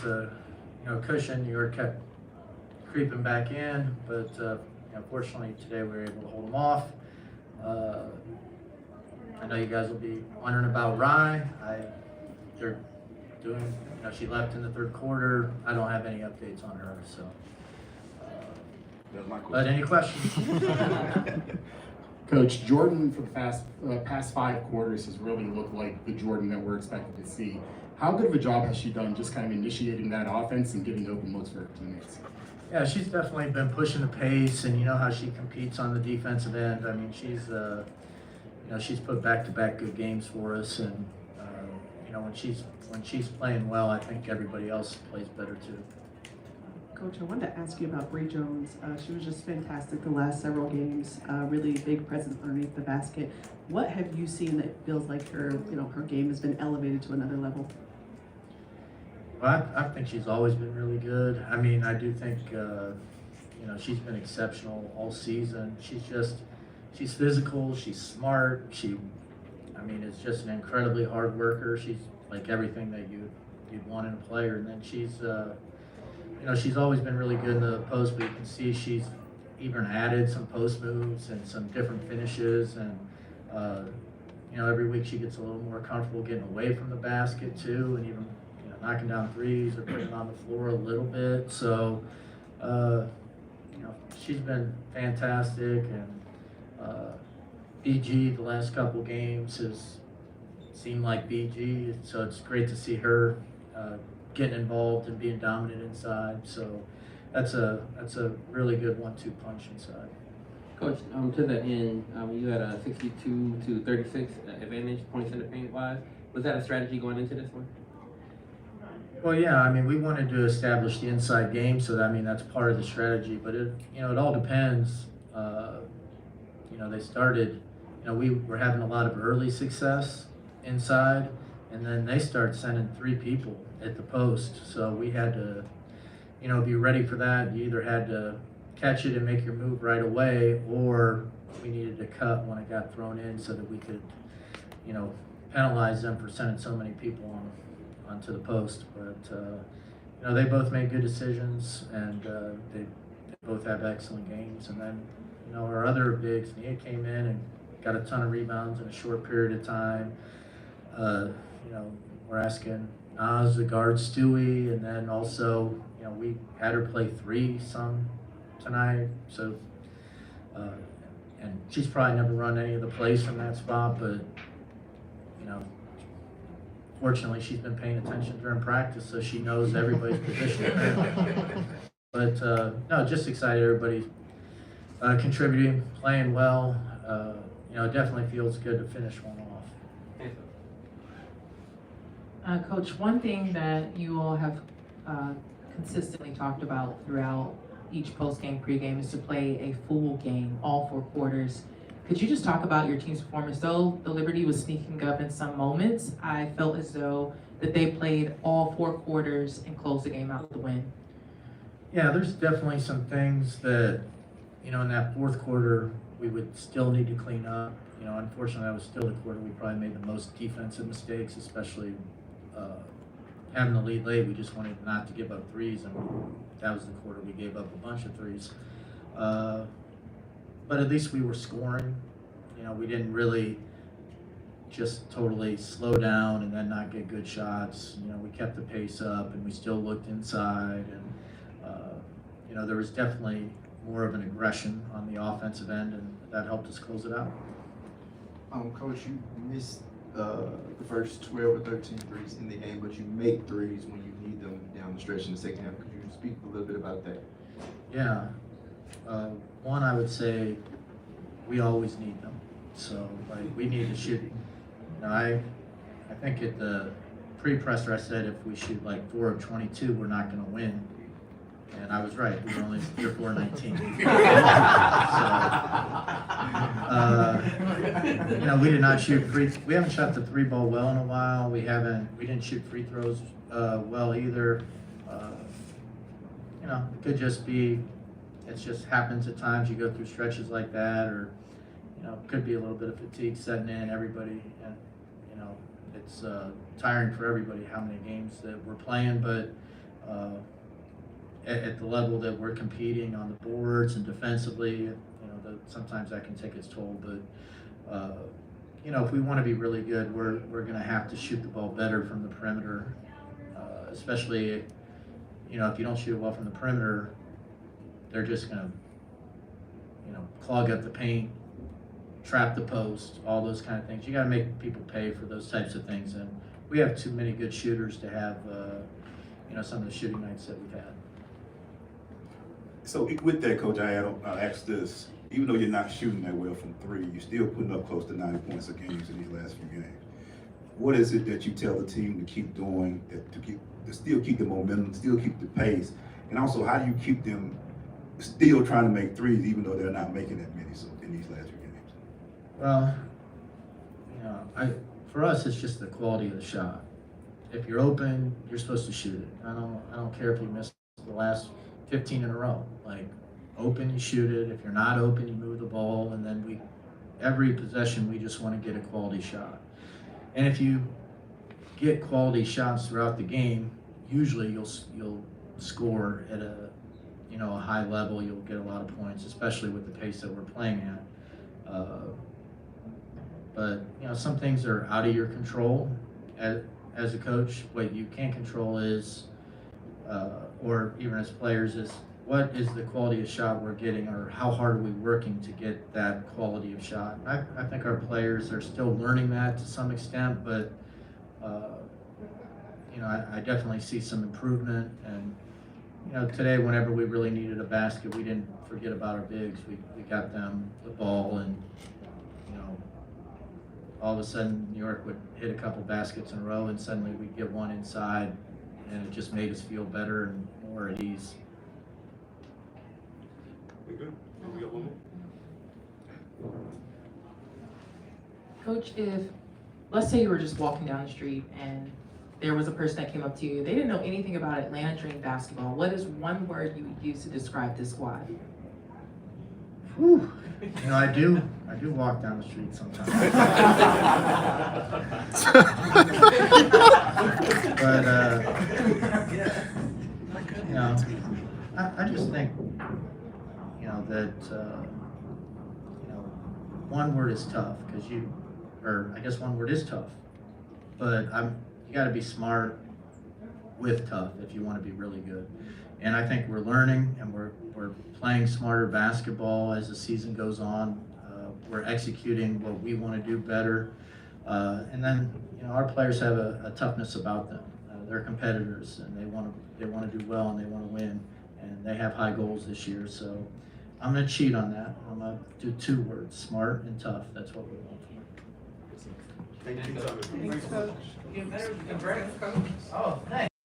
was a cushion. New York kept creeping back in, but fortunately today we were able to hold them off. I know you guys will be wondering about Rye. They're doing. She left in the third quarter. I don't have any updates on her. So, That's my question. but any questions? Coach, Jordan for the past 5 quarters has really looked like the Jordan that we're expected to see. How good of a job has she done just kind of initiating that offense and giving open looks for her teammates? Yeah, she's definitely been pushing the pace, and you know how she competes on the defensive end. I mean, she's put back-to-back good games for us, and when she's playing well, I think everybody else plays better too. Coach, I wanted to ask you about Bree Jones. She was just fantastic the last several games. Really big presence underneath the basket. What have you seen that feels like her game has been elevated to another level? Well, I think she's always been really good. I mean, I do think she's been exceptional all season. She's physical. She's smart. Is just an incredibly hard worker. She's like everything that you'd want in a player. And then she's always been really good in the post, but you can see she's even added some post moves and some different finishes. And, every week she gets a little more comfortable getting away from the basket too, and even, knocking down threes or putting it on the floor a little bit. So, she's been fantastic. And BG, the last couple games has seemed like BG. So it's great to see her getting involved and being dominant inside. So that's a really good 1-2 punch inside. Coach, to the end, you had a 62-36 advantage, points in the paint wise. Was that a strategy going into this one? Well, yeah. I mean, we wanted to establish the inside game, so that's part of the strategy. But it all depends. They started. We were having a lot of early success inside, and then they start sending 3 people at the post. So we had to, be ready for that. You either had to catch it and make your move right away, or we needed to cut when it got thrown in so that we could, penalize them for sending so many people onto the post. But, they both made good decisions, and they both have excellent games. And then, our other bigs, Nia came in and got a ton of rebounds in a short period of time. We're asking Naz to guard Stewie, and then also, we had her play 3 some tonight. So, and she's probably never run any of the plays from that spot, but, fortunately she's been paying attention during practice, so she knows everybody's position. But, no, just excited everybody contributing, playing well. It definitely feels good to finish one off. Coach, one thing that you all have consistently talked about throughout each post-game, pre-game is to play a full game, all 4 quarters. Could you just talk about your team's performance? Though the Liberty was sneaking up in some moments, I felt as though that they played all 4 quarters and closed the game out with the win. Yeah, there's definitely some things that, in that 4th quarter, we would still need to clean up. Unfortunately, that was still the quarter we probably made the most defensive mistakes, especially having the lead late. We just wanted not to give up threes, and that was the quarter we gave up a bunch of threes. But at least we were scoring. We didn't really just totally slow down and then not get good shots. We kept the pace up, and we still looked inside. And, there was definitely more of an aggression on the offensive end, and that helped us close it out. Coach, you missed the first 12 or 13 threes in the game, but you make threes when you need them down the stretch in the second half. Could you speak a little bit about that? Yeah. One, I would say we always need them. So, we need to shoot. I think at the pre-presser I said if we shoot 4 of 22, we're not going to win. And I was right. We were only 3 or 4 19. So, we did not shoot we haven't shot the 3 ball well in a while. We didn't shoot free throws well either. It could just be, it just happens at times. You go through stretches like that, or, it could be a little bit of fatigue setting in everybody. And, it's tiring for everybody how many games that we're playing, but at the level that we're competing on the boards and defensively, sometimes that can take its toll, but, if we want to be really good, we're going to have to shoot the ball better from the perimeter, especially, if you don't shoot it well from the perimeter, they're just going to, clog up the paint, trap the post, all those kind of things. You got to make people pay for those types of things, and we have too many good shooters to have, some of the shooting nights that we've had. So with that, Coach, I'll ask this. Even though you're not shooting that well from three, you're still putting up close to 90 points a game in these last few games. What is it that you tell the team to keep doing, to still keep the momentum, still keep the pace? And also, how do you keep them still trying to make threes even though they're not making that many in these last few games? Well, for us, it's just the quality of the shot. If you're open, you're supposed to shoot it. I don't care if you miss the last 15 in a row. Like, open, you shoot it. If you're not open, you move the ball, and then every possession, we just want to get a quality shot. And if you get quality shots throughout the game, usually you'll score at a high level. You'll get a lot of points, especially with the pace that we're playing at. But some things are out of your control as a coach. What you can't control is, or even as players, is what is the quality of shot we're getting, or how hard are we working to get that quality of shot. And I think our players are still learning that to some extent, but I definitely see some improvement. And today, whenever we really needed a basket, we didn't forget about our bigs. We got them the ball, and all of a sudden New York would hit a couple baskets in a row, and suddenly we'd get one inside, and it just made us feel better and more at ease. We good? We got one more? Coach, let's say you were just walking down the street and there was a person that came up to you, they didn't know anything about Atlanta Dream basketball, what is one word you would use to describe this squad? Whew. I do walk down the street sometimes. But I just think that one word is tough, one word is tough, but you got to be smart with tough if you want to be really good. And I think we're learning, and we're playing smarter basketball as the season goes on. We're executing what we want to do better, and then our players have a toughness about them. They're competitors, and they want to do well, and they want to win, and they have high goals this year. So I'm going to cheat on that. I'm going to do two words: smart and tough. That's what we want from them. Thank you. Thanks, Coach. Congrats, Coach. Oh, thanks.